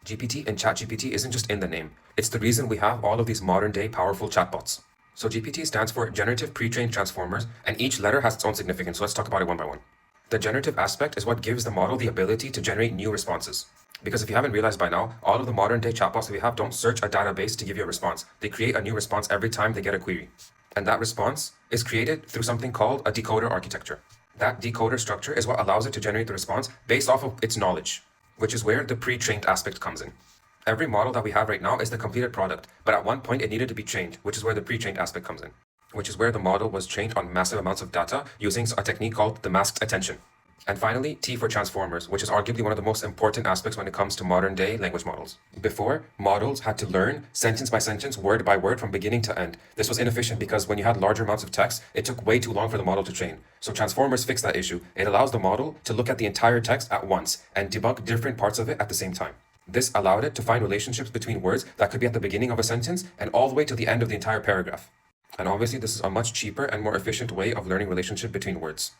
GPT and ChatGPT isn't just in the name. It's the reason we have all of these modern-day powerful chatbots. So GPT stands for Generative Pre-trained Transformers, and each letter has its own significance, so let's talk about it one by one. The generative aspect is what gives the model the ability to generate new responses. Because if you haven't realized by now, all of the modern-day chatbots that we have don't search a database to give you a response. They create a new response every time they get a query. And that response is created through something called a decoder architecture. That decoder structure is what allows it to generate the response based off of its knowledge, which is where the pre-trained aspect comes in. Every model that we have right now is the completed product, but at one point it needed to be trained, which is where the pre-trained aspect comes in, which is where the model was trained on massive amounts of data using a technique called the masked attention. And finally, T for transformers, which is arguably one of the most important aspects when it comes to modern day language models. Before, models had to learn sentence by sentence, word by word from beginning to end. This was inefficient because when you had larger amounts of text, it took way too long for the model to train. So transformers fix that issue. It allows the model to look at the entire text at once and debug different parts of it at the same time. This allowed it to find relationships between words that could be at the beginning of a sentence and all the way to the end of the entire paragraph. And obviously, this is a much cheaper and more efficient way of learning relationship between words.